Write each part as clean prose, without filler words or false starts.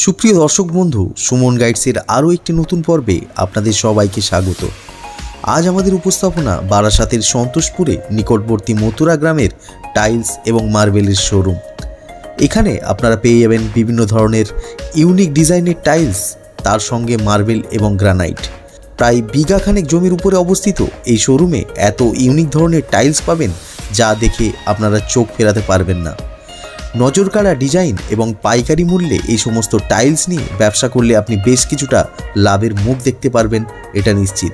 সুপ্রিয় দর্শক বন্ধু, সুমন গাইডসের আরও একটি নতুন পর্বে আপনাদের সবাইকে স্বাগত। আজ আমাদের উপস্থাপনা বারাসাতের সন্তোষপুরে নিকটবর্তী মথুরা গ্রামের টাইলস এবং মার্বেলের শোরুম। এখানে আপনারা পেয়ে যাবেন বিভিন্ন ধরনের ইউনিক ডিজাইনের টাইলস, তার সঙ্গে মার্বেল এবং গ্রানাইট। প্রায় বিঘাখানেক জমির উপরে অবস্থিত এই শোরুমে এত ইউনিক ধরনের টাইলস পাবেন যা দেখে আপনারা চোখ ফেরাতে পারবেন না। নজর কাড়া ডিজাইন এবং পাইকারি মূল্যে এই সমস্ত টাইলস নিয়ে ব্যবসা করলে আপনি বেশ কিছুটা লাভের মুখ দেখতে পারবেন, এটা নিশ্চিত।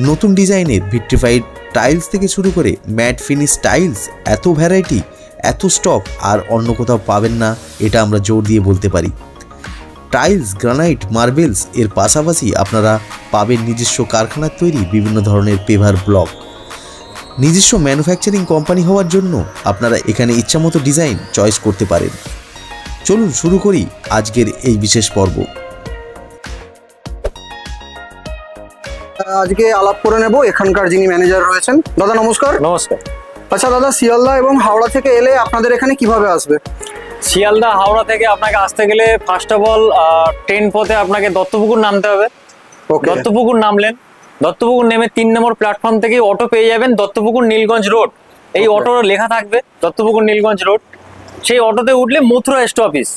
নতুন ডিজাইনের ভিট্রিফাইড টাইলস থেকে শুরু করে ম্যাট ফিনিশ টাইলস, এত ভ্যারাইটি, এত স্টক আর অন্য কোথাও পাবেন না, এটা আমরা জোর দিয়ে বলতে পারি। টাইলস, গ্রানাইট, মার্বেলস এর পাশাপাশি আপনারা পাবেন নিজস্ব কারখানার তৈরি বিভিন্ন ধরনের পেভার ব্লক। নিজস্ব ম্যানুফ্যাকচারিং কোম্পানি হওয়ার জন্য আপনারা এখানে ইচ্ছামতো ডিজাইন চয়েস করতে পারেন। চলুন শুরু করি আজকের এই বিশেষ পর্ব। আজকে আলাপ করে নেব এখানকার যিনি ম্যানেজার রয়েছেন। দাদা নমস্কার। নমস্কার। আচ্ছা দাদা, শিয়ালদা এবং হাওড়া থেকে এলে আপনাদের এখানে কিভাবে আসবে? শিয়ালদা হাওড়া থেকে আপনাকে আসতে গেলে ফার্স্ট অফ অল ট্রেন পথে আপনাকে দত্তপুকুর নামতে হবে। দত্তপুকুর নামলেন, দত্তপুকুর নেমে 3 নম্বর প্ল্যাটফর্ম থেকে অটো পেয়ে যাবেন দত্তপুকুর নীলগঞ্জ রোড। এই অটো লেখা থাকবে দত্তপুকুর নীলগঞ্জ রোড। সেই অটোতে উঠলে মথুরা স্টপেজ,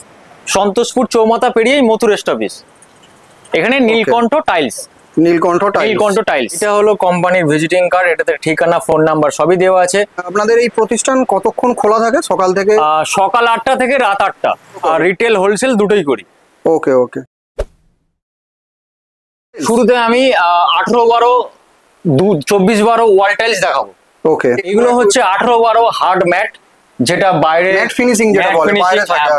সন্তোষপুর চৌমাথা পেরিয়েই মথুরা স্টপেজ। এখানে নীলকণ্ঠ টাইলস। নীলকণ্ঠ টাইলস এটা হলো কোম্পানির ভিজিটিং কার্ড, এটাতে ঠিকানা, ফোন নাম্বার সবই দেওয়া আছে। আপনাদের এই প্রতিষ্ঠান কতক্ষণ খোলা থাকে? সকাল থেকে? সকাল 8টা থেকে রাত 8টা। আর রিটেল হোলসেল দুটোই করি। ওকে ওকে। শুরুতে আমি 18-12, 24-12 ওয়াল টাইলস দেখাবো। ওকে, এগুলো হচ্ছে 18-12 হার্ড ম্যাট, যেটা বাইরে ম্যাট ফিনিশিং, যেটা বলে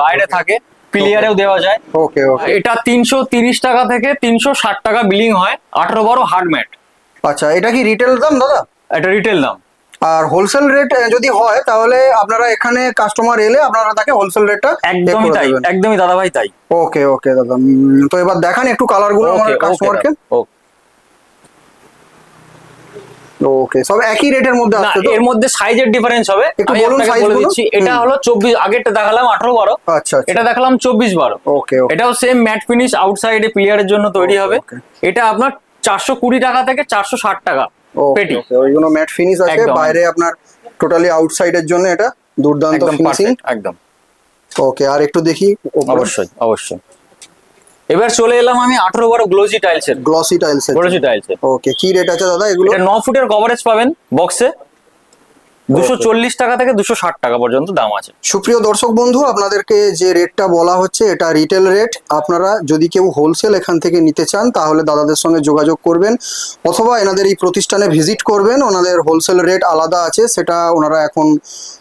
বাইরে থাকে, প্লেয়ারেও দেওয়া যায়। ওকে ওকে। এটা 330 টাকা থেকে 360 টাকা বিলিং হয় 18-12 হার্ড ম্যাট। আচ্ছা, এটা কি রিটেল দাম দাদা? এটা রিটেল দাম। আর হোলসেল রেট যদি হয় তাহলে আপনারা এখানে কাস্টমার এলে আপনারা তাকে হোলসেল রেটটা একদমই তাই, একদমই দাদা ভাই তাই। ওকে ওকে দাদা, তো এবার দেখান একটু কালার গুলো আমাদের কাস্টমারকে। ওকে, সব একই রেটের মধ্যে আসছে তো? এর মধ্যে সাইজের ডিফারেন্স হবে, একটু বলুন সাইজ বলে দিচ্ছি। এটা হলো 24, আগেরটা দেখালাম 18-12। আচ্ছা, এটা দেখালাম 24-12। ওকে, এটাও সেম ম্যাট ফিনিশ, আউটসাইডে প্লেয়ারের জন্য তৈরি হবে। এটা আপনার 420 টাকা থেকে 460 টাকা পেটি। ওইগুলো ম্যাট ফিনিশ আছে, বাইরে আপনার টোটালি আউটসাইডের জন্য এটা দুর্দান্ত ফিনিশিং একদম। ওকে, আর একটু দেখি। অবশ্যই অবশ্যই। এবার চলে এলাম আমি 18-12 গ্লোসি টাইলসের। ওকে, কি রেট আছে দাদা এগুলো? এটা 9 ফুটের কভারেজ পাবেন বক্সে। 240 টাকা থেকে 260 টাকা পর্যন্ত দাম আছে। সুপ্রিয় দর্শক বন্ধু, আপনাদেরকে যে রেটটা বলা হচ্ছে এটা রিটেল রেট। আপনারা যদি কেউ হোলসেল এখান থেকে নিতে চান তাহলে দাদাদের সঙ্গে যোগাযোগ করবেন, অথবা এনাদের এই প্রতিষ্ঠানে ভিজিট করবেন। ওনাদের হোলসেল রেট আলাদা আছে, সেটা ওনারা এখন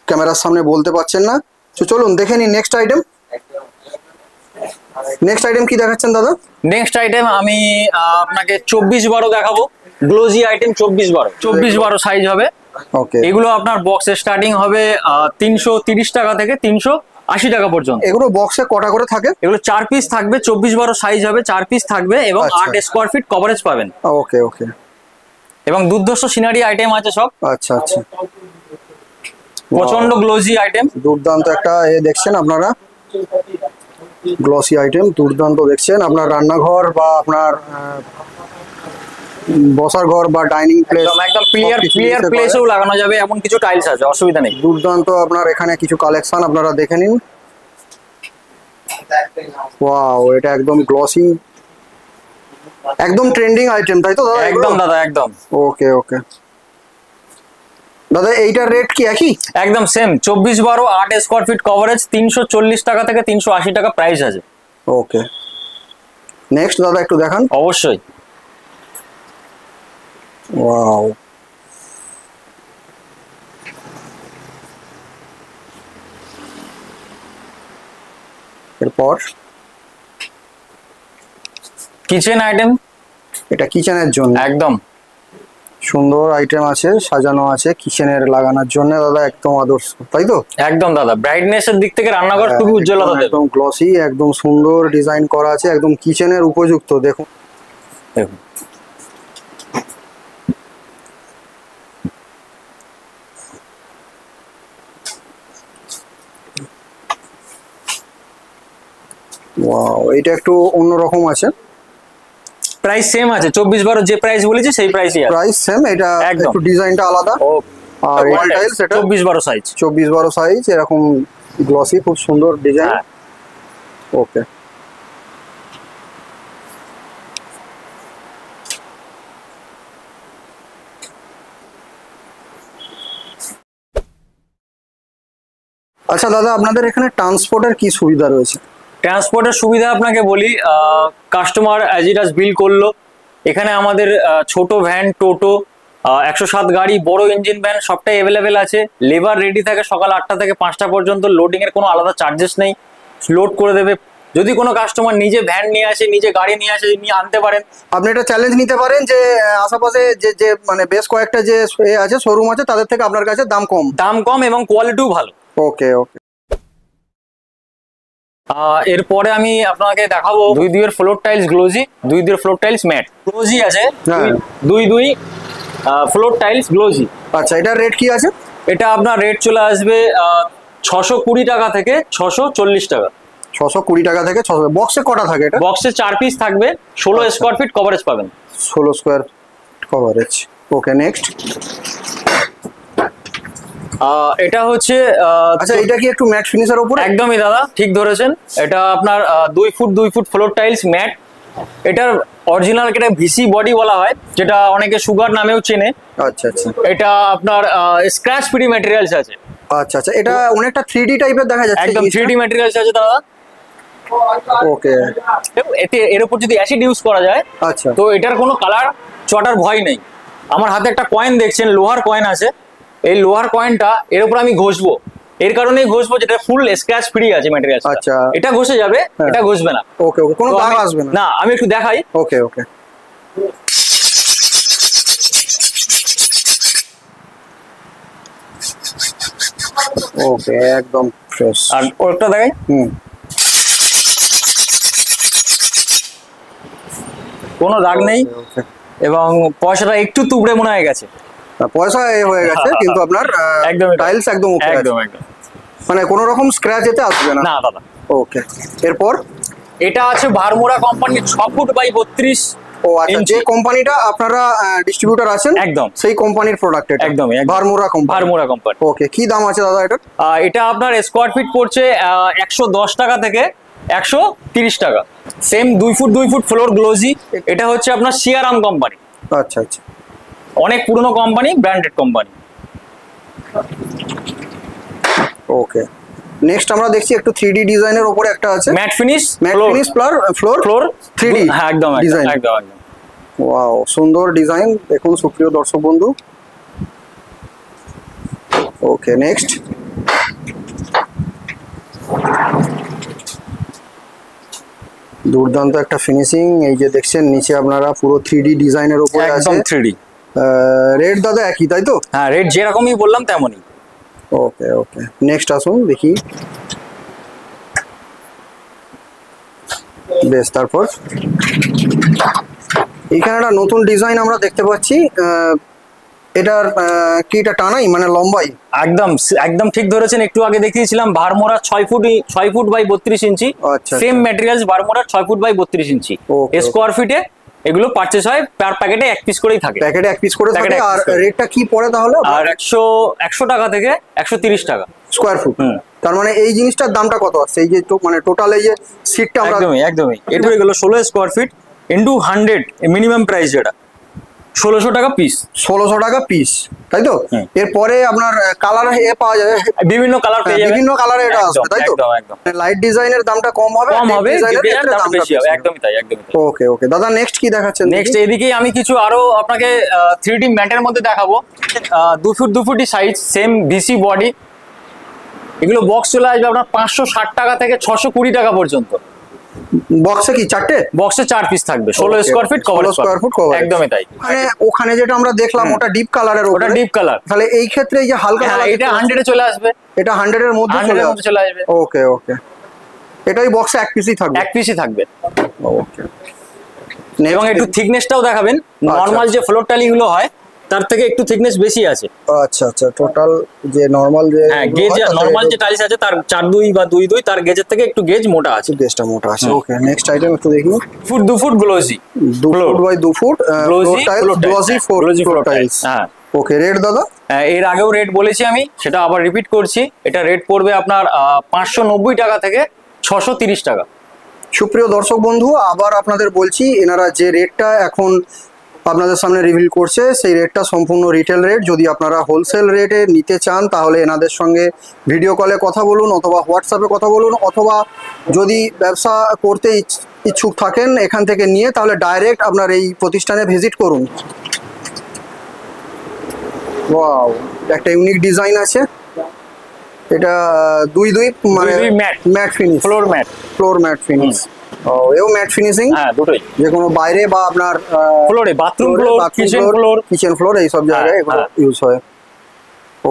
ক্যামেরার সামনে বলতে পারছেন না। তো চলুন দেখে নিন নেক্সট আইটেম। নেক্সট আইটেম কি দেখাচ্ছেন দাদা? নেক্সট আইটেম আমি আপনাকে 24-12 দেখাবো। গ্লোসি আইটেম 24-12 সাইজ হবে। ওকে, এগুলো আপনার বক্সে স্টার্টিং হবে 330 টাকা থেকে 380 টাকা পর্যন্ত। এগুলো বক্সে কটা করে থাকে? এগুলো 4 পিস থাকবে, 24-12 সাইজ হবে, 4 পিস থাকবে এবং 8 স্কোয়ার ফিট কভারেজ পাবেন। ওকে ওকে। এবং দুর্ধর্ষ সিনারি আইটেম আছে সব। আচ্ছা আচ্ছা, প্রচন্ড গ্লোসি আইটেম, দুর্দান্ত একটা দেখছেন আপনারা, গ্লসি আইটেম দুর্দান্ত দেখছেন। আপনার রান্নাঘর বা আপনার বসার ঘর বা ডাইনিং প্লেস, একদম ক্লিয়ার প্লেসেও লাগানো যাবে, এমন কিছু টাইলস আছে, অসুবিধা নেই। দুর্দান্ত আপনার এখানে কিছু কালেকশন আপনারা দেখে নিন। ওয়াও, এটা একদম গ্লসি, একদম ট্রেন্ডিং আইটেম, তাই তো দাদা? একদম দাদা, একদম। ওকে ওকে দাদা, এইটার রেট কি একই? একদম সেম, 24-12 8 স্কোয়ার ফিট কভারেজ, 340 টাকা থেকে 380 টাকা প্রাইস আছে। ওকে, নেক্সট দাদা একটু দেখান। অবশ্যই। ওয়াও, এরপর কিচেন আইটেম। এটা কিচেনের জন্য একদম সুন্দর আইটেম আছে, সাজানো আছে কিচেনের লাগানোর জন্য দাদা, একদম আদর্শ, তাই তো? একদম দাদা, ব্রাইটনেস এর দিক থেকে রান্নাঘর খুবই উজ্জ্বলতা দেবে। একদম গ্লসি, একদম সুন্দর ডিজাইন করা আছে, একদম কিচেনের উপযুক্ত। দেখুন ওয়াও, এটা একটু অন্যরকম আছে। প্রাইস সেম আছে, 24-12 যে প্রাইস বলেছি সেই প্রাইসই আছে। প্রাইস সেম, এটা একদম। একটু ডিজাইনটা আলাদা। আর ওয়াল টাইলস এটা 24-12 সাইজ। 24-12 সাইজ, এরকম গ্লসি, খুব সুন্দর ডিজাইন। ওকে। আচ্ছা দাদা, আপনাদের এখানে ট্রান্সপোর্টের কি সুবিধা রয়েছে? ট্রান্সপোর্টের সুবিধা আপনাকে বলি, কাস্টমার অ্যাজ ইট আজ বিল করলো, এখানে আমাদের ছোট ভ্যান, টোটো, 107 গাড়ি, বড় ইঞ্জিন ভ্যান সবটাই অ্যাভেলেবেল আছে। লেবার রেডি থাকে সকাল 8টা থেকে 5টা পর্যন্ত, লোডিং এর কোনো আলাদা চার্জেস নেই, লোড করে দেবে। যদি কোনো কাস্টমার নিজে ভ্যান নিয়ে আসে, নিজে গাড়ি নিয়ে আসে, নিয়ে আনতে পারেন। আপনি এটা চ্যালেঞ্জ নিতে পারেন যে আশেপাশে যে যে মানে বেশ কয়েকটা যে আছে শোরুম আছে, তাদের থেকে আপনার কাছে দাম কম এবং কোয়ালিটিও ভালো। ওকে ওকে। এরপরে আমি আপনাকে দেখাবো 2-2 floor tiles glossy, 2-2 floor tiles matt. Glossy আছে 2-2 ফ্লোর টাইলস গ্লোজি। আচ্ছা, এটার রেট কি আছে? এটা আপনার রেট চলে আসবে 620 টাকা থেকে 640 টাকা। 620 টাকা থেকে 600। বক্সে কটা থাকে এটা? বক্সে 4 পিস থাকবে, 16 স্কোয়ার ফিট কভারেজ পাবেন। 16 স্কোয়ার কভারেজ। ওকে, নেক্সট। এটা হচ্ছে আচ্ছা, এটা কি একটু ম্যাট ফিনিশের উপরে? একদমই দাদা, ঠিক ধরেছেন। এটা আপনার 2 ফুট ফ্লোর টাইলস ম্যাট। এটার অরিজিনাল এটা ভিসি বডি বলা হয়, যেটা অনেকে সুগার নামেও চেনে। আচ্ছা আচ্ছা। এটা আপনার স্ক্র্যাচ ফ্রি ম্যাটেরিয়ালস আছে। আচ্ছা আচ্ছা, এটা অনেকটা 3D টাইপের দেখা যাচ্ছে। একদম 3D ম্যাটেরিয়ালস আছে দাদা। ওকে। এর উপর যদি অ্যাসিড ইউজ করা যায়, আচ্ছা, তো এটার কোনো কালার চটার ভয় নেই। আমার হাতে একটা কয়েন দেখছেন, লোহার কয়েন আছে। এই লোহার কয়েনটা এর উপর আমি ঘষবো, এর কারণেই ঘষবো যেটা ফুল স্ক্র্যাচ ফ্রি আছে ম্যাটেরিয়াল। আচ্ছা, এটা ঘষে যাবে, এটা ঘষবে না। ওকে ওকে, কোনো দাগ আসবে না। না, আমি একটু দেখাই। ওকে ওকে। ওকে, একদম ফ্রেশ। আর ওটা দেখাই। কোনো দাগ নেই, এবং পয়সাটা একটু তুবড়ে মনে হয়ে গেছে। পয়সা হয়ে গেছে, কিন্তু আপনার একদম টাইলস একদম ওকে, একদম একদম, মানে কোনো রকম স্ক্র্যাচ এতে আসবে না। না দাদা। ওকে, এরপর এটা আছে ভারমোরা কোম্পানির 6 ফুট বাই 32। ও আচ্ছা, যে কোম্পানিটা আপনারা ডিস্ট্রিবিউটর আছেন, একদম সেই কোম্পানির প্রোডাক্ট এটা। একদমই ভারমোরা কোম্পানি। ভারমোরা কোম্পানি। ওকে, কি দাম আছে দাদা এটা? এটা আপনার স্কোয়ার ফিট পড়ছে 110 টাকা থেকে 130 টাকা। Same 2 foot floor glossy. এটা হচ্ছে আপনার সিয়ারাম কোম্পানি। আচ্ছা আচ্ছা, অনেক পুরনো কোম্পানি, ব্র্যান্ডেড কোম্পানি। ওকে, নেক্সট আমরা দেখছি একটু 3D ডিজাইনের উপরে একটা আছে, ম্যাট ফিনিশ ফ্লোর 3D একদম ডিজাইন। একদম একদম। ওয়াও, সুন্দর ডিজাইন। দেখুন সুপ্রিয় দর্শক বন্ধু। ওকে, নেক্সট। দুর্দান্ত একটা ফিনিশিং। এই যে দেখছেন নিচে আপনারা পুরো 3D ডিজাইনের উপরে আছে, একদম 3D। রেট দাদা একই, তাই তো? হ্যাঁ, রেট যেরকমই বললাম তেমনই। ওকে ওকে, নেক্সট আসুন দেখি। বেশ, তারপর এখানে একটা নতুন ডিজাইন আমরা দেখতে পাচ্ছি। এটার কি এটা টানাই মানে লম্বাই? একদম একদম ঠিক ধরেছেন। একটু আগে দেখিয়েছিলাম Varmora 6 foot by 32 inch. Same materials Varmora 6 foot by 32 inch. Square ফিটে এগুলো পারচেজ হয়, পার প্যাকেটে 1 পিস করেই থাকে। প্যাকেটে 1 পিস করে থাকে। আর রেটটা কি পড়ে তাহলে? আর 100 টাকা থেকে 130 টাকা স্কোয়ার ফুট। তার মানে এই জিনিসটার দামটা কত আসছে? এই যে মানে টোটাল এই যে সিটটা আমরা একদমই এটা হয়ে গেল 16 square feet into 100 minimum price, যেটা 1600 টাকা পিস। 1600 টাকা পিস, তাই তো? এরপরে আপনার কালার পাওয়া যাবে, বিভিন্ন কালার পেয়ে যাবেন, বিভিন্ন কালারে এটা আসবে, তাই তো? একদম। লাইট ডিজাইনের দামটা কম হবে, ডিজাইনের দাম বেশি হবে। একদমই তাই, একদমই তাই। ওকে ওকে দাদা, নেক্সট কি দেখাচ্ছেন? নেক্সট এদিকেই আমি কিছু আরো আপনাকে 3D ম্যাটের মধ্যে দেখাবো। 2 foot size, same VC body. এগুলো বক্স চলে আসবে আপনার 560 টাকা থেকে 620 টাকা পর্যন্ত। বক্সে কি চারটে? বক্সে 4 পিস থাকবে, 16 স্কোয়ার ফিট কভার। একদমই তাই। মানে ওখানে যেটা আমরা দেখলাম ওটা ডিপ কালারের, ওটা ডিপ কালার। তাহলে এই ক্ষেত্রে এই যে হালকা কালার, এটা 100 এ চলে আসবে। এটা 100 এর মধ্যে চলে আসবে। ওকে ওকে, এটাই বক্সে 1 পিসই থাকবে। 1 পিসই থাকবে। ওকে, এবং একটু থিকনেসটাও দেখাবেন। নরমাল যে ফ্লোর টাইলিং গুলো হয়, তার থেকে একটু থিকনেস বেশি আছে। আচ্ছা আচ্ছা, টোটাল যে নরমাল যে গেজ নরমাল যে টাইলস আছে তার 4-2 বা 2-2 তার গেজের থেকে একটু গেজ মোটা আছে, গেজটা মোটা আছে। ওকে, নেক্সট আইটেম একটু দেখি। 2 foot glossy, 2 foot by 2 foot glossy floor tiles. হ্যাঁ ওকে, রেট দাদা? এর আগেও রেট বলেছি আমি, সেটা আবার রিপিট করছি। এটা রেট পড়বে আপনার 590 টাকা থেকে 630 টাকা। সুপ্রিয় দর্শক বন্ধু, আবার আপনাদের বলছি, এনারা যে রেটটা এখন আপনাদের সামনে রিভিল করছে সেই রেটটা সম্পূর্ণ রিটেল রেট। যদি আপনারা হোলসেল রেটে নিতে চান তাহলে এনাদের সঙ্গে ভিডিও কলে কথা বলুন, অথবা হোয়াটসঅ্যাপে কথা বলুন, অথবা যদি ব্যবসা করতে ইচ্ছুক থাকেন এখান থেকে নিয়ে, তাহলে ডাইরেক্ট আপনার এই প্রতিষ্ঠানে ভিজিট করুন। ওয়াও, একটা ইউনিক ডিজাইন আছে। এটা 2-2 মানে mat finish, floor mat finish. এও ম্যাট ফিনিশিং। হ্যাঁ, দুটোই। যে কোনো বাইরে বা আপনার ফ্লোরে, বাথরুম ফ্লোর, কিচেন ফ্লোর এই সব জায়গায় এগুলো ইউজ হয়।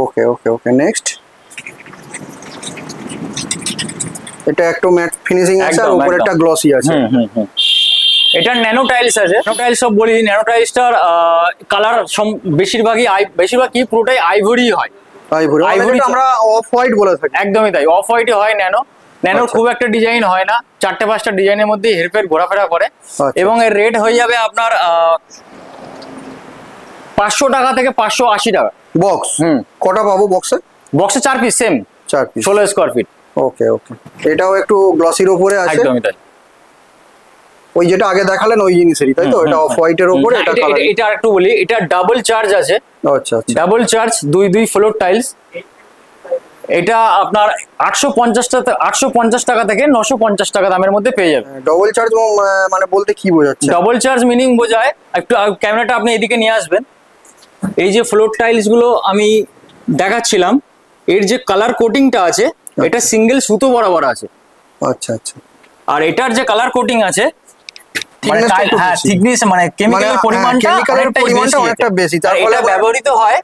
ওকে ওকে ওকে, নেক্সট। এটা একটু ম্যাট ফিনিশিং আছে আর উপরে একটা গ্লসি আছে। এটা ন্যানো টাইলস আছে। ন্যানো টাইলস সব বলি, ন্যানো টাইলসটার কালার বেশিরভাগ কি পুরোটাই আইভরি হয়। আইভরি আমরা অফ হোয়াইট বলে থাকি। একদমই তাই, অফ হোয়াইটই হয় ন্যানো। ন্যানোর খুব একটা ডিজাইন হয় না, 4-5টা ডিজাইনের মধ্যে হেরফের ঘোরাফেরা করে। এবং এর রেট হয়ে যাবে আপনার 500 টাকা থেকে 580 টাকা বক্স। কটা পাবো বক্সে? বক্সে 4 piece, same 4 piece, 16 square feet. Okay okay, এটাও একটু গ্লসির উপরে আছে। একদমই তাই। ওই যেটা আগে দেখালেন ওই জিনিসেরই, তাই তো? এটা অফ হোয়াইটের উপরে। এটা আরেকটু বলি, এটা ডাবল চার্জ আছে। আচ্ছা আচ্ছা, ডাবল চার্জ 2 ফ্লোর টাইলস। এটা আপনার 850 টাকা থেকে 950 টাকা দামের মধ্যে পেয়ে যাবে। ডবল চার্জ মানে বলতে কি বোঝাচ্ছে? ডবল চার্জ মিনিং বোঝায়, একটু ক্যামেরাটা আপনি এদিকে নিয়ে আসবেন। এই যে ফ্লোর টাইলস গুলো আমি দেখাচ্ছিলাম, এর যে কালার কোটিংটা আছে এটা সিঙ্গেল সুতো বরাবর আছে। আচ্ছা আচ্ছা, আর এটার যে কালার কোটিং আছে থিকনেস মানে কেমিক্যালের পরিমাণটা অনেকটা বেশি, তার ফলে ব্যবহৃত হয়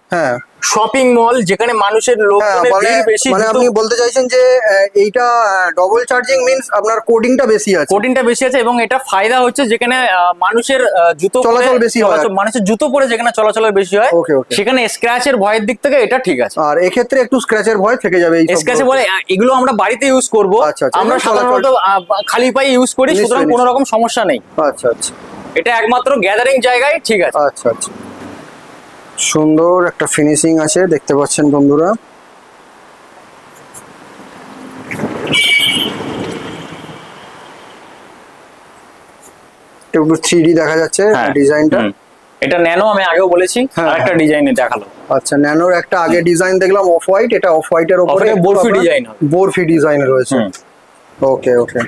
শপিং মল, যেখানে মানুষের লোকজনের ভিড় বেশি। মানে আপনি বলতে চাইছেন যে এইটা ডবল চার্জিং মিন্স আপনার কোটিংটা বেশি আছে, এবং এটা ফায়দা হচ্ছে যেখানে মানুষের জুতো চলাচল বেশি হয়, মানুষের জুতো পরে যেখানে চলাচলের বেশি হয় সেখানে স্ক্র্যাচের ভয়ের দিক থেকে এটা ঠিক আছে। আর এক্ষেত্রে একটু স্ক্র্যাচের ভয় থেকে যাবে। স্ক্র্যাচের বলে এগুলো আমরা বাড়িতে ইউজ করব, আমরা সাধারণত খালি পায়ে ইউজ করি, সুতরাং কোনো রকম সমস্যা নেই। আচ্ছা আচ্ছা, এটা একমাত্র গ্যাদারিং জায়গায় ঠিক আছে। আচ্ছা আচ্ছা, সুন্দর একটা ফিনিশিং আছে, দেখতে পাচ্ছেন বন্ধুরা। একটু 3D দেখা যাচ্ছে ডিজাইনটা। এটা ন্যানো, আমি আগেও বলেছি, আরেকটা ডিজাইনে দেখালো। আচ্ছা, ন্যানোর একটা আগে ডিজাইন দেখলাম অফ হোয়াইট, এটা অফ হোয়াইটের উপরে বরফি ডিজাইন, বরফি ডিজাইন রয়েছে। ওকে ওকে,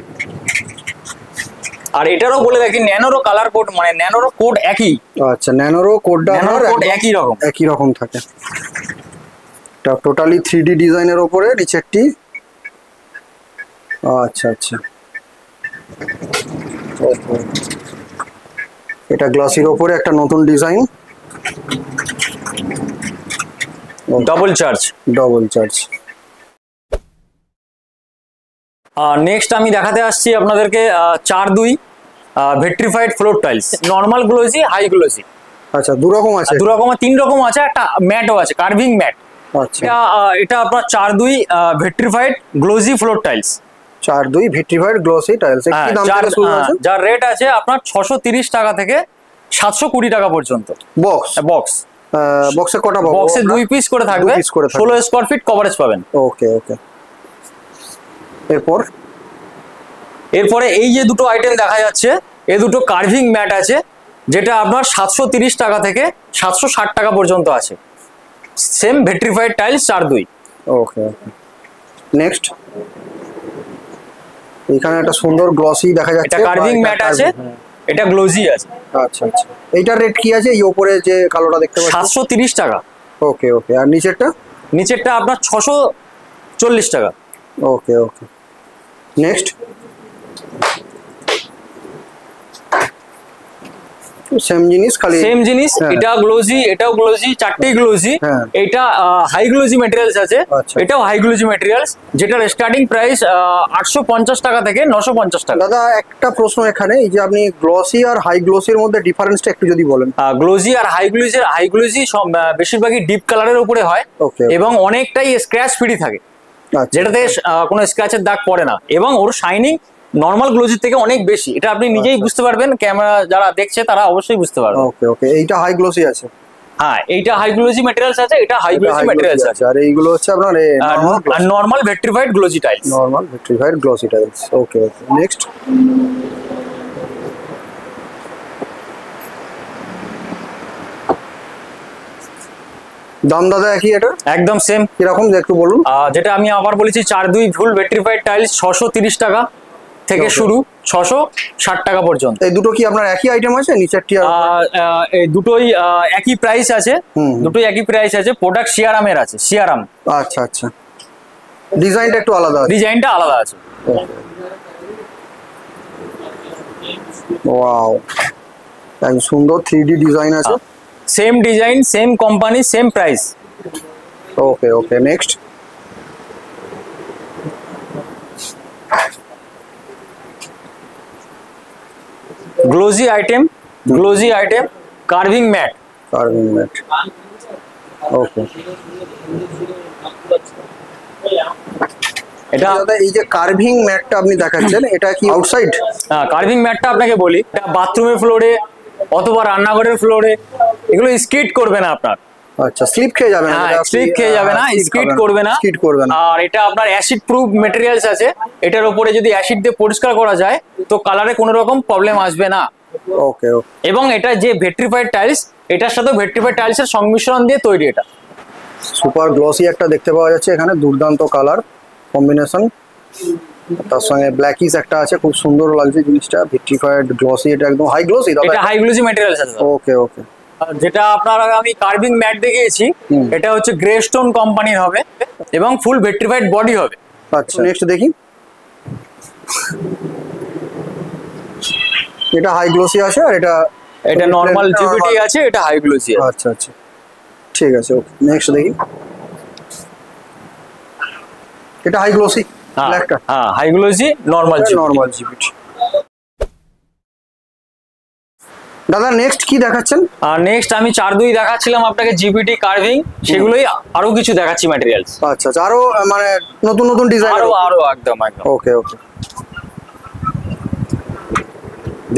আর এটারও বলে দেখি ন্যানোরও কালার কোড, মানে ন্যানোরও কোড একই। আচ্ছা, ন্যানোরও কোডটা একই রকম থাকে। এটা টোটালি 3D ডিজাইনের উপরে নিচেরটি। আচ্ছা আচ্ছা, এটা গ্লাসির উপরে একটা নতুন ডিজাইন, ডাবল চার্জ। নেক্সট আমি দেখাতে আসছি আপনাদেরকে 4-2 vitrified floor tiles, normal glossy, high glossy. আচ্ছা, দু রকম আছে, 3 রকম আছে, একটা ম্যাটও আছে, কার্ভিং ম্যাট। আচ্ছা, এটা আপনার 4-2 vitrified glossy floor tiles. 4-2 vitrified glossy tiles. কি দাম থেকে শুরু আছে? যার রেট আছে আপনার 630 টাকা থেকে 720 টাকা পর্যন্ত। বক্সে কটা পাবো? বক্সে 2 পিস করে থাকবে, 16 স্কয়ার ফিট কভারেজ পাবেন। ওকে ওকে, এরপরে এই যে দুটো আইটেম দেখা যাচ্ছে, এই দুটো কার্ভিং ম্যাট আছে, যেটা আপনার 730 টাকা থেকে 760 টাকা পর্যন্ত আছে। Same vitrified tiles 4-2। ওকে ওকে, নেক্সট। এখানে একটা সুন্দর গ্লসি দেখা যাচ্ছে, এটা কার্ভিং ম্যাট আছে, এটা গ্লোসি আছে। আচ্ছা আচ্ছা, এইটার রেট কি আছে? এই উপরে যে কালোটা দেখতে পাচ্ছেন 730 টাকা। ওকে ওকে, আর নিচেরটা আপনার 640 টাকা। ওকে ওকে, নেক্সট। সেম জিনিস, খালি সেম জিনিস, এটা গ্লোজি, এটাও গ্লোজি, চারটেই গ্লোজি। এটা হাই গ্লোজি ম্যাটেরিয়ালস আছে, এটাও হাই গ্লোজি ম্যাটেরিয়ালস, যেটার স্টার্টিং প্রাইস 850 টাকা থেকে 950 টাকা। দাদা একটা প্রশ্ন এখানে, এই যে আপনি গ্লসি আর হাই গ্লসির মধ্যে ডিফারেন্সটা একটু যদি বলেন। গ্লোজি আর হাই গ্লোজি বেশিরভাগই ডিপ কালারের উপরে হয় এবং অনেকটাই স্ক্র্যাচ ফ্রি থাকে, যেটাতে কোনো স্ক্র্যাচের দাগ পড়ে না, এবং ওর শাইনিং নরমাল গ্লোজির থেকে অনেক বেশি। এটা আপনি নিজেই বুঝতে পারবেন, ক্যামেরা যারা দেখছে তারা অবশ্যই বুঝতে পারবে। ওকে ওকে, এইটা হাই গ্লোসি আছে। হ্যাঁ, এইটা হাই গ্লোজি ম্যাটেরিয়ালস আছে, এটা হাই গ্লোজি ম্যাটেরিয়ালস আছে, আর এইগুলো হচ্ছে আপনার normal vitrified glossy tiles. Normal vitrified glossy tiles. Okay okay, next. দাম দাদা একই? এটা একদম সেম। কিরকম একটু বলুন। যেটা আমি আবার বলেছি, 4-2 ফুল ভিট্রিফাইড টাইলস 630 টাকা থেকে শুরু, 660 টাকা পর্যন্ত। এই দুটো কি আপনার একই আইটেম আছে নিচেরটি? এই দুটোই একই প্রাইস আছে, দুটোই একই প্রাইস আছে। প্রোডাক্ট সিয়ারামের আছে, সিয়ারাম। আচ্ছা আচ্ছা, ডিজাইনটা একটু আলাদা আছে। ডিজাইনটা আলাদা আছে। ওয়াও, একদম সুন্দর 3D ডিজাইন আছে। Same design, same company, same price. Okay okay, next. Glossy item, glossy item, carving matt. Carving matt, okay. এটা দাদা এই যে কার্ভিং ম্যাটটা আপনি দেখাচ্ছেন, এটা কি আউটসাইড? হ্যাঁ, কার্ভিং ম্যাটটা আপনাকে বলি, এটা বাথরুমের ফ্লোরে অথবা রান্নাঘরের ফ্লোরে এগুলো স্কিড করবে না আপনার। আচ্ছা, স্লিপ খেয়ে যাবে না? স্লিপ খেয়ে যাবে না, স্কিড করবে না, স্কিড করবে না। আর এটা আপনার অ্যাসিড প্রুফ ম্যাটেরিয়ালস আছে, এটার উপরে যদি অ্যাসিড দিয়ে পরিষ্কার করা যায় তো কালারে কোনো রকম প্রবলেম আসবে না। ওকে ওকে, এবং এটা যে ভিট্রিফাইড টাইলস, এটার সাথে ভিট্রিফাইড টাইলসের সংমিশ্রণ দিয়ে তৈরি। এটা সুপার গ্লসি একটা দেখতে পাওয়া যাচ্ছে এখানে, দুর্দান্ত কালার কম্বিনেশন, তার সঙ্গে ব্ল্যাকিশ একটা আছে, খুব সুন্দর লাগছে জিনিসটা। ভিট্রিফাইড গ্লসি, এটা একদম হাই গ্লসি। এটা হাই গ্লসি ম্যাটেরিয়ালস আছে। ওকে ওকে, যেটা আপনারা আমি কার্ভিং ম্যাট দেখিয়েছি, এটা হচ্ছে গ্রে স্টোন কোম্পানির হবে এবং ফুল ভিট্রিফাইড বডি হবে। আচ্ছা, নেক্সট দেখি। এটা হাই গ্লসি আছে, আর এটা নরমাল জিবিটি আছে, এটা হাই গ্লসি আছে। আচ্ছা আচ্ছা, ঠিক আছে, ওকে। নেক্সট দেখি। এটা হাই গ্লসি, ব্ল্যাকটা। হ্যাঁ, হাই গ্লসি, নরমাল জিবিটি। দাদা নেক্সট কি দেখাচ্ছেন? নেক্সট আমি 4-2 দেখাচ্ছিলাম আপনাকে, জিবিটি কার্ভিং, সেগুলোই আরো কিছু দেখাচ্ছি ম্যাটেরিয়ালস। আচ্ছা আচ্ছা, আরো মানে নতুন নতুন ডিজাইন, আরো একদম একদম। ওকে ওকে,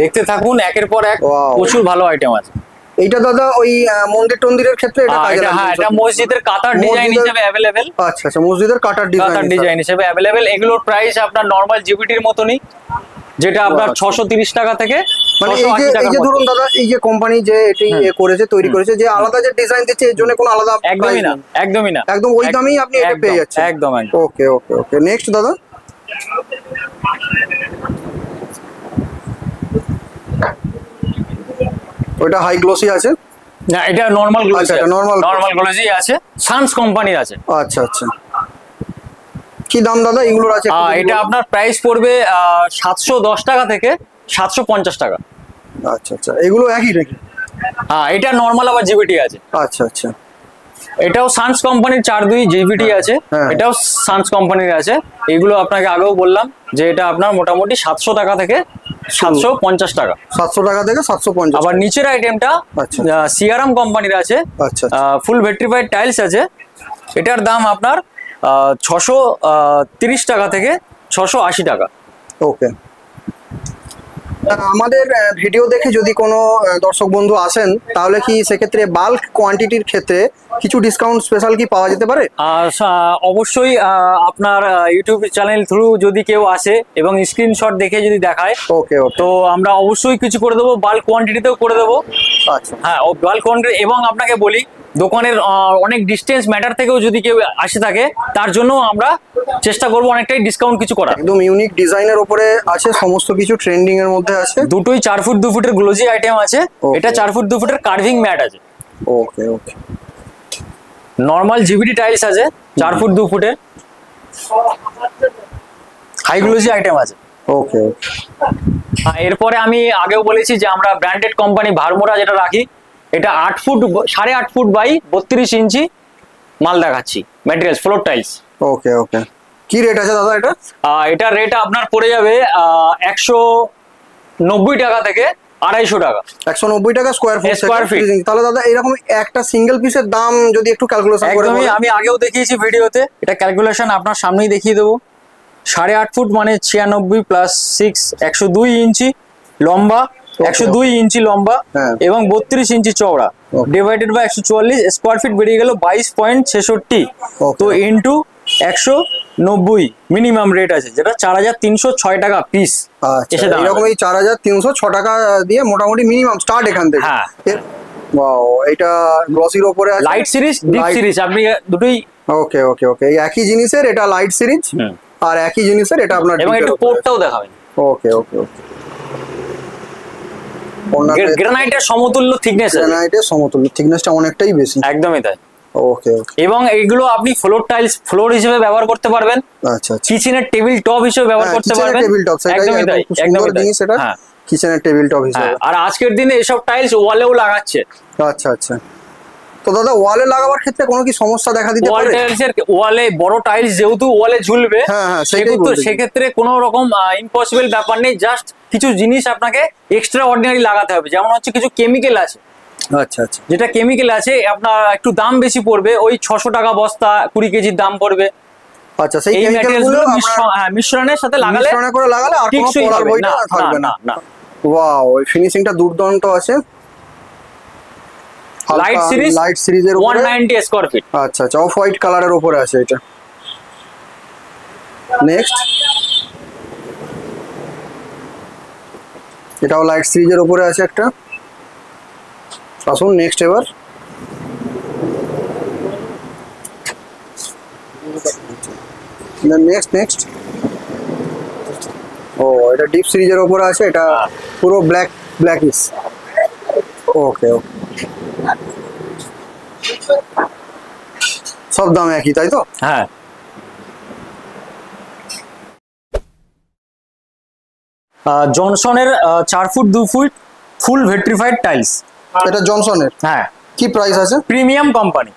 দেখতে থাকুন, একের পর এক প্রচুর ভালো আইটেম আছে। এইটা দাদা ওই মন্দির টন্দিরের ক্ষেত্রে এটা কাজে লাগে? হ্যাঁ, এটা মসজিদের কাতার ডিজাইন হিসেবে अवेलेबल। আচ্ছা আচ্ছা, মসজিদের কাটার ডিজাইন হিসেবে अवेलेबल। এগুলোর প্রাইস আপনার নরমাল জিবিটির মতনই, যেটা আপনার 630 টাকা থেকে, মানে এই যে ধরুন দাদা, এই যে কোম্পানি যে এটি করেছে, তৈরি করেছে, যে আলাদা যে ডিজাইন দিচ্ছে এর জন্য কোনো আলাদা? একদমই না, একদমই না, একদম ওই দামেই আপনি এটা পেয়ে যাচ্ছেন। একদম একদম। ওকে ওকে ওকে, নেক্সট দাদা। ওটা হাই গ্লসি আছে? না, এটা নরমাল গ্লসি। এটা নরমাল গ্লসি আছে, সানস কোম্পানির আছে। আচ্ছা আচ্ছা, কি দাম দাদা এগুলোর আছে? এটা আপনার প্রাইস পড়বে 710 টাকা থেকে 750 টাকা। আচ্ছা আচ্ছা, এগুলো একই নাকি? হ্যাঁ, এটা নরমাল আবার জিবিটি আছে। আচ্ছা আচ্ছা, এটাও সানস কোম্পানির 4-2 জিবিটি আছে, এটাও সানস কোম্পানির আছে। এগুলো আপনাকে আগেও বললাম যে এটা আপনার মোটামুটি 700 টাকা থেকে 750 টাকা। 700 টাকা থেকে 750। আবার নিচের আইটেমটা সিয়ারাম কোম্পানির আছে, আচ্ছা, ফুল ভিট্রিফাইড টাইলস আছে। এটার দাম আপনার 630 টাকা থেকে 680 টাকা। ওকে, আমাদের ভিডিও দেখে যদি কোনো দর্শক বন্ধু আসেন, তাহলে কি সেক্ষেত্রে বাল্ক কোয়ান্টিটির ক্ষেত্রে কিছু ডিসকাউন্ট স্পেশাল কি পাওয়া যেতে পারে? অবশ্যই, আপনার ইউটিউব চ্যানেল থ্রু যদি কেউ আসে এবং স্ক্রিনশট দেখে যদি দেখায়, ওকে, তো আমরা অবশ্যই কিছু করে দেবো, বাল্ক কোয়ান্টিটিতেও করে দেবো। আচ্ছা, হ্যাঁ, বাল্ক কোয়ান্টিটি। এবং আপনাকে বলি, দোকানের অনেক ডিস্টেন্স ম্যাটার থেকেও যদি কেউ আসে থাকে, তার জন্য আমরা চেষ্টা করবো অনেকটাই ডিসকাউন্ট কিছু করা। একদম ইউনিক ডিজাইনের উপরে আছে, সমস্ত কিছু ট্রেন্ডিং এর মধ্যে আছে। দুটোই 4 ফুট 2 ফুটের গ্লোজি আইটেম আছে। এটা 4 ফুট 2 ফুটের কার্ভিং ম্যাট আছে। ওকে ওকে, নরমাল জিবিটি টাইলস আছে 4 ফুট 2 ফুটের, হাই গ্লোজি আইটেম আছে। ওকে। এরপরে আমি আগেও বলেছি যে আমরা ব্র্যান্ডেড কোম্পানি ভারমোরা যেটা রাখি, এটা 8 ফুট 8.5 ফুট বাই 32 ইঞ্চি মাল দেখাচ্ছি, ম্যাটেরিয়ালস ফ্লোর টাইলস। ওকে ওকে, কি রেট আছে দাদা এটা? এটা রেট আপনার পড়ে যাবে 190 টাকা থেকে 250 টাকা। 190 টাকা স্কোয়ার ফিট। তাহলে দাদা এরকম একটা সিঙ্গেল পিসের দাম যদি একটু ক্যালকুলেশন করে বলেন। আমি আগেও দেখিয়েছি ভিডিওতে, এটা ক্যালকুলেশন আপনার সামনেই দেখিয়ে দেবো। 8.5 ফুট মানে 96 প্লাস 6 102 ইঞ্চি লম্বা, 102 ইঞ্চি লম্বা এবং 32 ইঞ্চি চওড়া, ডিভাইডেড বাই 144 স্কোয়ার ফিট বেরিয়ে গেল 22.66। তো ইন্টু 190 মিনিমাম রেট আছে, যেটা 4306 টাকা পিস। এরকম এই 4306 টাকা দিয়ে মোটামুটি মিনিমাম স্টার্ট এখান থেকে। হ্যাঁ, ওয়াও, এটা গ্লসির উপরে আছে, লাইট সিরিজ, ডিপ সিরিজ, আপনি দুটোই। ওকে ওকে ওকে, এই একই জিনিসের এটা লাইট সিরিজ আর একই জিনিসের এটা আপনার, এবং একটু পোর্টটাও দেখাবেন। ওকে ওকে ওকে, গ্রানাইটের সমতুল্য থিকনেস, গ্রানাইটের সমতুল্য থিকনেসটা অনেকটাই বেশি। একদমই তাই। ওকে ওকে, এবং এইগুলো আপনি ফ্লোর টাইলস ফ্লোর হিসেবে ব্যবহার করতে পারবেন। আচ্ছা আচ্ছা, কিচেনের টেবিল টপ হিসেবে ব্যবহার করতে পারবেন। টেবিল টপ, একদমই তাই, একদমই তাই। সেটা কিচেনের টেবিল টপ হিসেবে। আর আজকের দিনে এসব টাইলস ওয়ালেও লাগাচ্ছে। আচ্ছা আচ্ছা, তো দাদা ওয়ালে লাগাবার ক্ষেত্রে কোনো কি সমস্যা দেখা দিতে পারে? ওয়াল টাইলসের ওয়ালে বড় টাইলস যেহেতু ওয়ালে ঝুলবে, সেক্ষেত্রে কোনো রকম ইম্পসিবল ব্যাপার নেই। জাস্ট কিছু জিনিস আপনাকে এক্সট্রা অর্ডিনারি লাগাতে হবে, যেমন হচ্ছে কিছু কেমিক্যাল আছে। আচ্ছা আচ্ছা, যেটা কেমিক্যাল আছে আপনার একটু দাম বেশি পড়বে, ওই 600 টাকা বস্তা, 20 কেজির দাম পড়বে। আচ্ছা, সেই কেমিক্যালগুলো মিশ্রণের সাথে লাগালে, মিশ্রণ করে লাগালে আর কোনো পোড়ার বইটা থাকবে না। না, ওয়াও, এই ফিনিশিংটা দুর্দান্ত আছে। লাইট সিরিজের উপরে 190 স্কয়ার ফিট। আচ্ছা আচ্ছা, অফ হোয়াইট কালারের উপরে আছে এটা। নেক্সট, এটাও লাইট সিরিজের উপরে আছে একটা। আসুন নেক্সট, এবার নেক্সট। ও, এটা ডিপ সিরিজের উপরে আছে, এটা পুরো ব্ল্যাকিশ। ওকে ওকে, সব দাম একই তাই তো? হ্যাঁ, জনসনের 4 ফুট 2 ফুট ফুল ভেট্রিফাইড টাইলস। এটা জনসনের? হ্যাঁ। কি প্রাইস আছে? Premium company.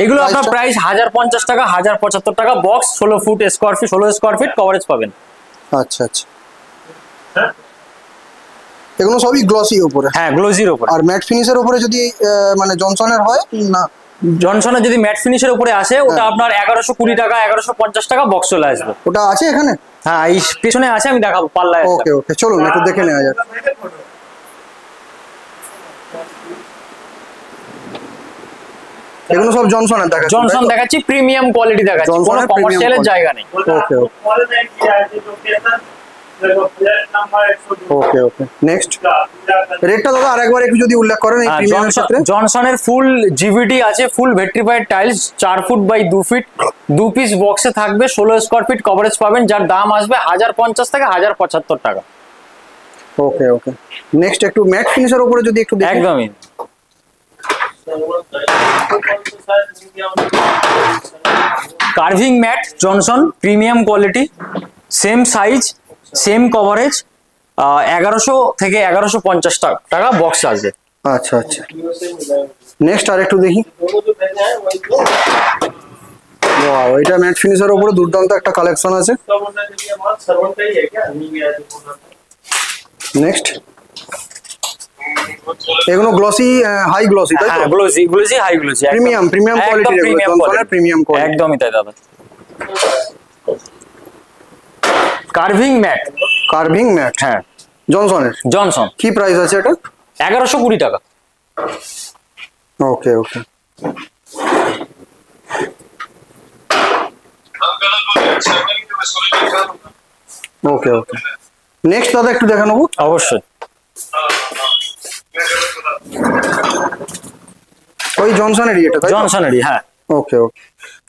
এগুলো আপনার প্রাইস 1050 টাকা, 1075 টাকা box, 16 foot square feet, 16 square fit coverage পাবেন। আচ্ছা আচ্ছা, এগুলো সবই গ্লসির উপরে? হ্যাঁ, গ্লসির উপরে। আর ম্যাট ফিনিশের উপরে যদি মানে জনসনের হয় না? জনসনের যদি ম্যাট ফিনিশের উপরে আসে, ওটা আপনার 1120 টাকা, 1150 টাকা বক্স চলে আসবে। ওটা আছে এখানে? হ্যাঁ, এই পেছনে আছে, আমি দেখাবো পাল্লায়। ওকে ওকে, চলুন একটু দেখে নেওয়া যাক। এগুলো সব জনসনের দেখাচ্ছি? জনসন দেখাচ্ছি, প্রিমিয়াম কোয়ালিটি দেখাচ্ছি, কোনো কমার্শিয়ালের জায়গা নেই। ওকে ওকে ওকে ওকে, নেক্সট। রেটটা দাদা আরেকবার একটু যদি উল্লেখ করেন এই প্রিমিয়ামের ক্ষেত্রে। জনসনের ফুল জিভিটি আছে, full vitrified tiles, 4 foot by 2 feet, 2 piece বক্সে থাকবে, 16 স্কয়ার ফিট কভারেজ পাবেন, যার দাম আসবে 1050 থেকে 1075 টাকা। ওকে ওকে, নেক্সট একটু ম্যাট ফিনিশের উপরে যদি একটু দেখি। একদমই। Carving matt Johnson, premium quality, same size, same coverage, 1100 থেকে 1150 টাকা বক্স আসবে। আচ্ছা আচ্ছা, নেক্সট আর একটু দেখি। ওয়াও, এটা ম্যাট ফিনিশের উপরে দুর্দান্ত একটা কালেকশন আছে। নেক্সট, এগুলো গ্লসি, হাই গ্লসি তাই তো? গ্লসি হাই গ্লসি, প্রিমিয়াম কোয়ালিটির, জনসনের প্রিমিয়াম কোয়ালিটি। একদমই তাই দাদা। কার্ভিং ম্যাট, হ্যাঁ, জনসন। কি প্রাইস আছে এটা? 1120 টাকা। ওকে ওকে, ওকে ওকে, নেক্সট দাদা একটু দেখে নেবো। অবশ্যই। ওই জনসনেরই এটা? জনসনেরই, হ্যাঁ। ওকে ওকে,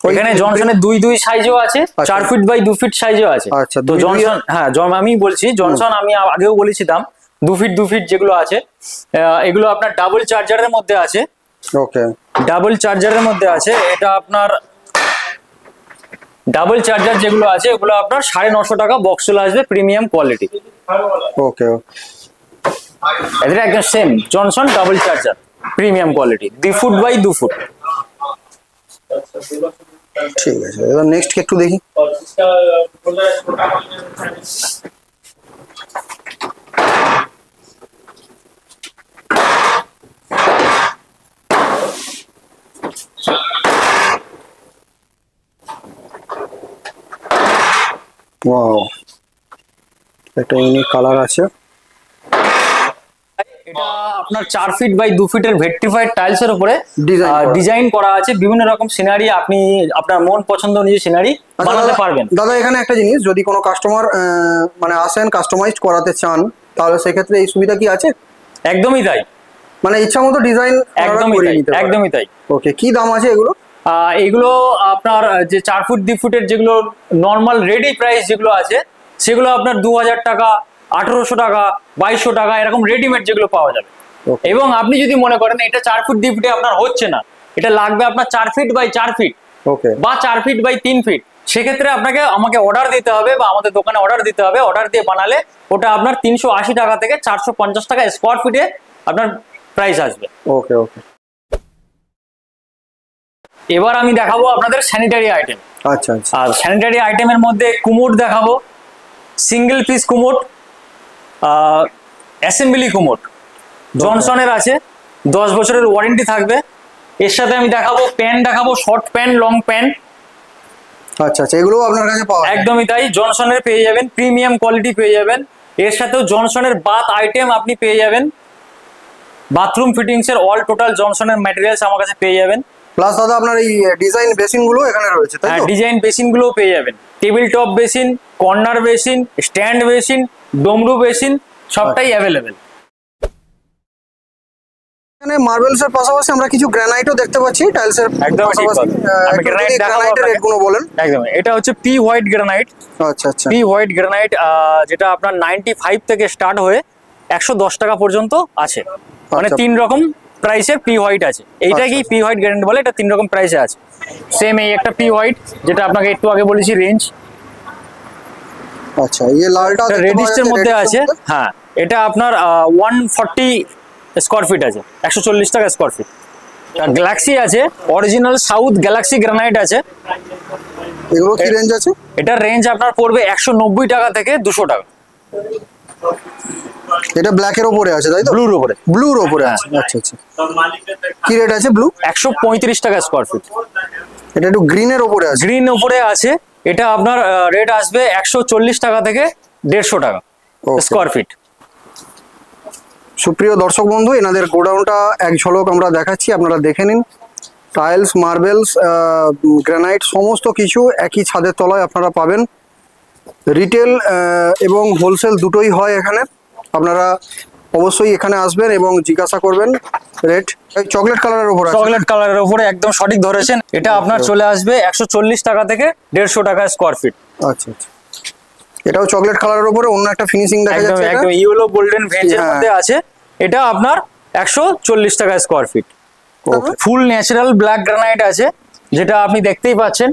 এখানে জনসনের 2 সাইজও আছে, 4 ফিট বাই 2 ফিট সাইজও আছে। আচ্ছা, তো জনসন, হ্যাঁ, আমি বলছি জনসন, আমি আগেও বলেছিলাম 2 ফিট যেগুলো আছে, এগুলো আপনার ডাবল চার্জারের মধ্যে আছে। ওকে, ডাবল চার্জারের মধ্যে আছে, এটা আপনার ডাবল চার্জার যেগুলো আছে ওগুলো আপনার 950 টাকা বক্স চলে আসবে, প্রিমিয়াম কোয়ালিটি। ওকে এদের একদম same Johnson double charger premium quality, 2 foot by 2 foot. ঠিক আছে, এবার নেক্সট একটু দেখি। ওয়াও, একটা ইউনিক কালার আছে। এটা আপনার 4 ফিট বাই 2 ফিটের ভেট্রিফাইড টাইলস এর উপরে ডিজাইন করা আছে, বিভিন্ন রকম সিনারি, আপনি আপনার মন পছন্দ অনুযায়ী সিনারি বানাতে পারবেন। দাদা এখানে একটা জিনিস, যদি কোনো কাস্টমার মানে আসেন কাস্টমাইজড করাতে চান, তাহলে সেক্ষেত্রে এই সুবিধা কি আছে? একদমই তাই, মানে ইচ্ছা মতো ডিজাইন একদমই তাই। ওকে, কি দাম আছে এগুলো? এগুলো আপনার যে 4 ফুট 2 ফুটের যেগুলো নর্মাল রেডি প্রাইস যেগুলো আছে সেগুলো আপনার 2000 টাকা, 1800 টাকা, 2200 টাকা এরকম রেডিমেড যেগুলো পাওয়া যাবে। এবং আপনি যদি মনে করেন এটা 4 ফুট 2 ফুটে আপনার হচ্ছে না, এটা লাগবে আপনার 4 ফিট বাই 4 ফিট বা 4 ফিট বাই 3 ফিট, সেক্ষেত্রে আমাকে অর্ডার দিতে হবে বা আমাদের দোকানে অর্ডার দিতে হবে। অর্ডার দিয়ে বানালে ওটা আপনার 380 টাকা থেকে 450 টাকা স্কোয়ার ফিটে আপনার প্রাইস আসবে। ওকে ওকে। এবার আমি দেখাবো আপনাদের স্যানিটারি আইটেম। আচ্ছা, আর স্যানিটারি আইটেমের মধ্যে কুমোড দেখাবো, single piece commode, assembly commode জনসনের আছে, 10 বছরের ওয়ারেন্টি থাকবে। এর সাথে আমি দেখাবো প্যান, দেখাবো শর্ট প্যান, লং প্যান। আচ্ছা, এগুলো আপনার কাছে পাওয়া যায়? একদমই তাই, জনসনের পেয়ে যাবেন, প্রিমিয়াম কোয়ালিটি পেয়ে যাবেন। এর সাথেও জনসনের বাথ আইটেম আপনি পেয়ে যাবেন, বাথরুম ফিটিংস এর অল টোটাল জনসনের ম্যাটেরিয়ালস আমার কাছে পেয়ে যাবেন। প্লাস দাদা আপনার এই ডিজাইন বেসিন গুলো এখানে রয়েছে, তাই তো? ডিজাইন বেসিন গুলো পেয়ে যাবেন, table top basin, corner basin, stand basin, ডোমরু বেসিন, সবটাই অ্যাভেলেবেল। এখানে মার্বেলস এর পাশাপাশি আমরা কিছু গ্রানাইটও দেখতে পাচ্ছি টাইলস এর পাশাপাশি। আমি গ্রানাইটের রেট গুলো বলেন। একদম, এটা হচ্ছে পি হোয়াইট গ্রানাইট। আচ্ছা, পি হোয়াইট গ্রানাইট যেটা আপনার 95 থেকে স্টার্ট হয়ে 110 টাকা পর্যন্ত আছে, মানে 3 রকম প্রাইসের পি হোয়াইট আছে। এইটা কি পি হোয়াইট গ্রানাইট বলে, এটা 3 রকম প্রাইসে আছে। সেম এই একটা পি হোয়াইট যেটা আপনাকে একটু আগে বলেছি রেঞ্জ। আচ্ছা, এই লালটা রেডিস্টের মধ্যে আছে। হ্যাঁ, এটা আপনার 140 স্কোয়ার ফিট আছে, 140 টাকা স্কোয়ার ফিট। গ্যালাক্সি আছে, অরিজিনাল সাউথ গ্যালাক্সি গ্রানাইট আছে। এগুলো কি রেঞ্জ আছে? এটা রেঞ্জ আপনার পড়বে 190 টাকা থেকে 200 টাকা। এটা ব্ল্যাক এর উপরে আছে, তাই তো? ব্লুর উপরে আছে। আচ্ছা, কি রেট আছে ব্লু? 135 টাকা স্কোয়ার ফিট। এটা একটু গ্রিনের উপরে আছে। গ্রিন উপরে আছে, এটা আপনার রেট আসবে 140 টাকা থেকে 150 টাকা স্কোয়ার ফিট। সুপ্রিয় দর্শক বন্ধু, এনাদের গোডাউনটা এক ঝলক আমরা দেখাচ্ছি, আপনারা দেখে নিন। টাইলস, মার্বেলস, গ্রানাইট সমস্ত কিছু একই ছাদের তলায় আপনারা পাবেন। রিটেল এবং হোলসেল দুটোই হয় এখানে। আপনারা অবশ্যই এখানে আসবেন এবং জিজ্ঞাসা করবেন রেট। চকলেট কালারের উপরে, চকলেট কালারের উপরে একদম সঠিক ধরেছেন। এটা আপনার চলে আসবে 140 টাকা থেকে 150 টাকা স্কোয়ার ফিট। আচ্ছা, এটাও চকলেট কালারের উপরে, অন্য একটা ফিনিশিং দেখা যাচ্ছে, একদম ইয়েলো গোল্ডেন ভেঞ্জের মধ্যে আছে। এটা আপনার 140 টাকা স্কোয়ার ফিট। ফুল ন্যাচারাল ব্ল্যাক গ্রানাইট আছে, যেটা আপনি দেখতেই পাচ্ছেন,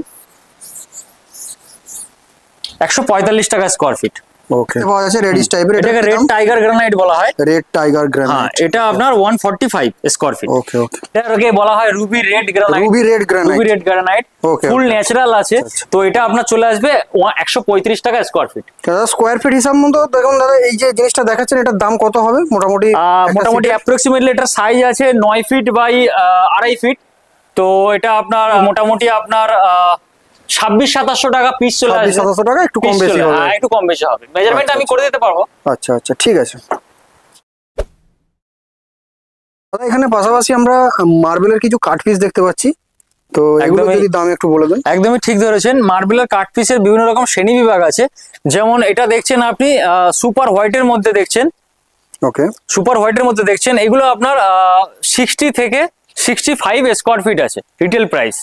145 টাকা স্কোয়ার ফিট। ওকে, পাওয়া যাচ্ছে রেডিশ টাইপের। এটাকে রেড টাইগার গ্রানাইট বলা হয়। Red tiger granite. হ্যাঁ, এটা আপনার 145 স্কোয়ার ফিট। ওকে ওকে। এটাকে বলা হয় ruby red granite. Ruby red granite. Full natural আছে। তো এটা আপনার চলে আসবে 135 টাকা স্কোয়ার ফিট। দাদা স্কোয়ার ফিট হিসাব মতো দেখুন দাদা, এই যে জিনিসটা দেখাচ্ছেন এটার দাম কত হবে মোটামুটি? অ্যাপ্রক্সিমেটলি এটার সাইজ আছে 9 ফিট বাই 2.5 ফিট। তো এটা আপনার মোটামুটি আপনার 2600-2700 টাকা পিস চলে আসবে। 2700 টাকা, একটু কম বেশি হবে। একটু কম বেশি হবে, মেজারমেন্ট আমি করে দিতে পারবো। আচ্ছা, ঠিক আছে দাদা। এখানে পাশাপাশি আমরা মার্বেলের কিছু কাট পিস দেখতে পাচ্ছি, তো এগুলো যদি দাম একটু বলে দেন। একদমই ঠিক ধরেছেন, মার্বেলের কাট পিসের বিভিন্ন রকম শ্রেণী বিভাগ আছে। যেমন এটা দেখছেন আপনি সুপার হোয়াইটের মধ্যে দেখছেন। ওকে, সুপার হোয়াইটের মধ্যে দেখছেন, এগুলো আপনার 60 থেকে 65 স্কোয়ার ফিট আছে রিটেল প্রাইস।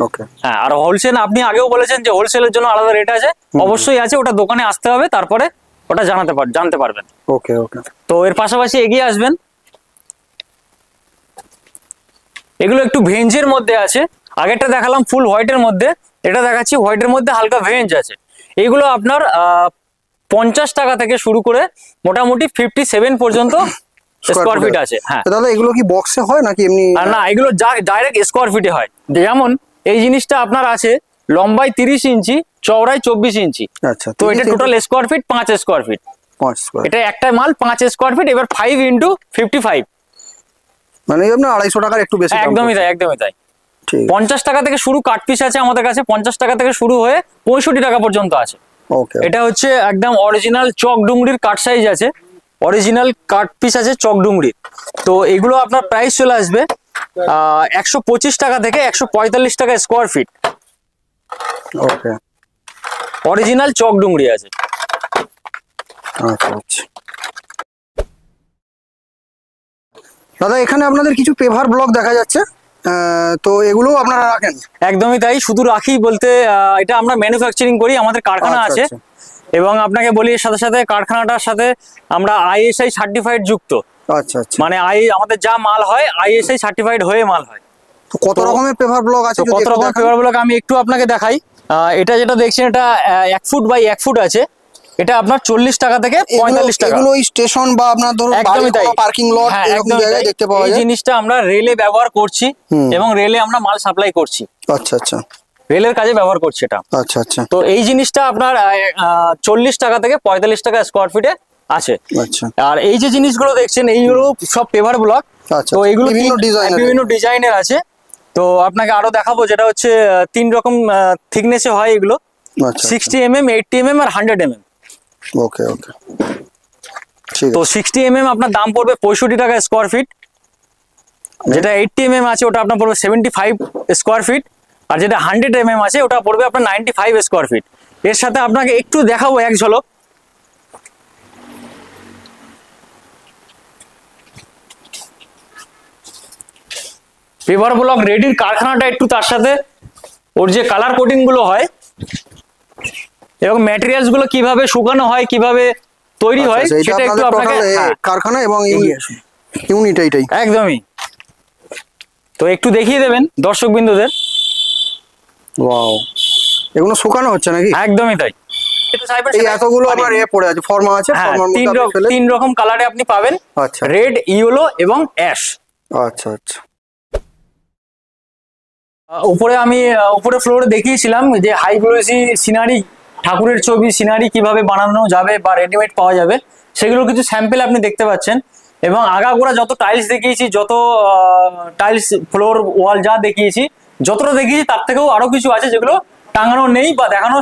ওকে, হ্যাঁ, আর হোলসেল আপনি আগেও বলেছেন যে হোলসেলের জন্য আলাদা রেট আছে। অবশ্যই আছে, ওটা দোকানে আসতে হবে, তারপরে ওটা জানতে পারবেন। ওকে ওকে। তো এর পাশাপাশি এগিয়ে আসবেন, এগুলো একটু ভেঞ্জের মধ্যে আছে। আগেরটা দেখালাম ফুল হোয়াইটের মধ্যে, এটা দেখাচ্ছি হোয়াইটের মধ্যে হালকা ভেঞ্জ আছে। এইগুলো আপনার 50 টাকা থেকে শুরু করে মোটামুটি 57 পর্যন্ত স্কোয়ার ফিট আছে। হ্যাঁ দাদা এগুলো কি বক্সে হয় নাকি এমনি? না, এগুলো ডাইরেক্ট স্কোয়ার ফিটে হয়। যেমন এই জিনিসটা আপনার আছে লম্বায় 30 ইঞ্চি, চওড়ায় 24 ইঞ্চি। আচ্ছা, তো এটা total square feet 5 square feet. এটা একটা মাল 5 স্কোয়ার ফিট। এবার 5 × 55 মানে আপনার 250 টাকার একটু বেশি। একদমই তাই, একদমই তাই। 50 টাকা থেকে শুরু কাট পিস আছে আমাদের কাছে, 50 টাকা থেকে শুরু হয়ে 65 টাকা পর্যন্ত আছে। এটা হচ্ছে একদম অরিজিনাল চক ডুংরির কাট সাইজ আছে, অরিজিনাল কাট পিস আছে চক ডুংরির। তো এগুলো আপনার প্রাইস চলে আসবে 125 টাকা থেকে 145 টাকা স্কোয়ার ফিট। ওকে, অরিজিনাল চক ডুংরি আছে। আচ্ছা আচ্ছা দাদা, এখানে আপনাদের কিছু পেভার ব্লক দেখা যাচ্ছে, তো এগুলো আপনারা রাখেন? একদমই তাই, শুধু রাখি বলতে এটা আমরা ম্যানুফ্যাকচারিং করি, আমাদের কারখানা আছে। এবং আপনাকে বলি এর সাথে সাথে কারখানাটার সাথে আমরা ISI সার্টিফাইড যুক্ত। আচ্ছা আচ্ছা, মানে আমাদের যা মাল হয় ISI সার্টিফাইড হয়ে মাল হয়। তো কত রকমের পেভার ব্লক আছে? কত রকমের পেভার ব্লক আমি একটু আপনাকে দেখাই। এটা যেটা দেখছেন এটা 1 ফুট বাই 1 ফুট আছে। এটা আপনার 40 টাকা থেকে 45 টাকা। এগুলো স্টেশন বা আপনার ধরুন বাড়ির কোনো পার্কিং লট এরকম জায়গায় দেখতে পাওয়া যায়। এই জিনিসটা আমরা রেলে ব্যবহার করছি এবং রেলে আমরা মাল সাপ্লাই করছি। আচ্ছা আচ্ছা, রেলের কাজে ব্যবহার করছি এটা। আচ্ছা আচ্ছা, তো এই জিনিসটা আপনার 40 টাকা থেকে 45 টাকা স্কোয়ার ফিটে আছে। আচ্ছা, আর এই যে জিনিসগুলো দেখছেন এইগুলো সব পেভার ব্লক। তো এগুলো বিভিন্ন ডিজাইনের আছে। তো আপনাকে আরো দেখাবো, যেটা হচ্ছে 3 রকম থিকনেসে হয় এগুলো, 60 mm, 80 mm আর 100 mm। ওকে ওকে, ঠিক আছে। তো 60 mm আপনার দাম পড়বে 65 টাকা স্কোয়ার ফিট। যেটা 80 mm আছে ওটা আপনার পড়বে 75 স্কোয়ার ফিট। আর যেটা 100 mm আছে ওটা পড়বে আপনার 95 স্কোয়ার ফিট। এর সাথে আপনাকে একটু দেখাবো এক ঝলক। পেভার ব্লক রেডির কারখানাটা একটু, তার সাথে ওর যে কালার কোটিং গুলো হয় এবং ম্যাটেরিয়ালস গুলো কিভাবে শুকানো হয়, কিভাবে তৈরি হয়, সেটা একটু আপনাকে কারখানা এবং ইউনিট এইটাই একদমই। তো একটু দেখিয়ে দেবেন দর্শক বিন্দুদের। ওয়াও, এগুলো শুকানো হচ্ছে নাকি? একদমই তাই। এই এতগুলো আপনার পড়ে আছে, ফর্মা আছে, ফর্মার মধ্যে 3 রকম কালারে আপনি পাবেন। আচ্ছা, রেড, ইয়েলো এবং অ্যাশ। আচ্ছা আচ্ছা। উপরে ফ্লোরে দেখিয়েছিলাম যে হাই গ্লোসি সিনারি, ঠাকুরের ছবি সিনারি কিভাবে বানানো যাবে বা রেডিমেড পাওয়া যাবে, সেগুলো কিছু স্যাম্পল আপনি দেখতে পাচ্ছেন। এবং আগাগোড়া যত টাইলস দেখিয়েছি, যত টাইলস ফ্লোর ওয়াল যা দেখিয়েছি, যতটা দেখিয়েছি তার থেকেও আরো কিছু আছে যেগুলো টাঙানো নেই বা দেখানো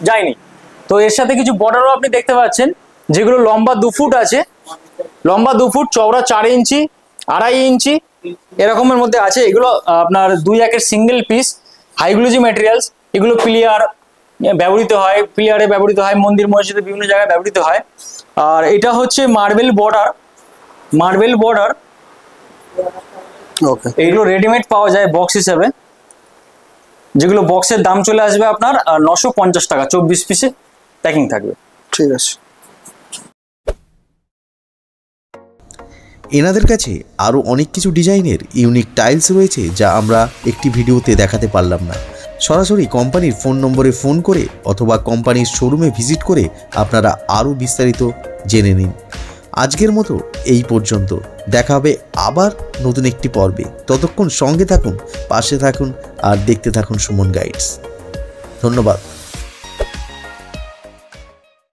যায়নি। তো এর সাথে কিছু বর্ডারও আপনি দেখতে পাচ্ছেন, যেগুলো লম্বা 2 ফুট আছে, লম্বা 2 ফুট, চওড়া 4 ইঞ্চি, 2.5 ইঞ্চি এরকমের মধ্যে আছে। এগুলো আপনার 2-1 সিঙ্গেল পিস হাইগ্লোজি ম্যাটেরিয়ালস। এগুলো পিলিয়ার ব্যবহৃত হয়, পিলিয়ারে ব্যবহৃত হয়, মন্দির মসজিদে বিভিন্ন জায়গায় ব্যবহৃত হয়। আর এটা হচ্ছে মার্বেল বর্ডার। ওকে, এগুলো রেডিমেড পাওয়া যায় বক্স হিসাবে, যেগুলো বক্সের দাম চলে আসবে আপনার 950 টাকা। 24 পিসে প্যাকিং থাকবে। ঠিক আছে। এনাদের কাছে আরও অনেক কিছু ডিজাইনের ইউনিক টাইলস রয়েছে যা আমরা একটি ভিডিওতে দেখাতে পারলাম না। সরাসরি কোম্পানির ফোন নম্বরে ফোন করে অথবা কোম্পানির শোরুমে ভিজিট করে আপনারা আরও বিস্তারিত জেনে নিন। আজকের মতো এই পর্যন্ত, দেখা হবে আবার নতুন একটি পর্বে। ততক্ষণ সঙ্গে থাকুন, পাশে থাকুন আর দেখতে থাকুন সুমন গাইডস। ধন্যবাদ।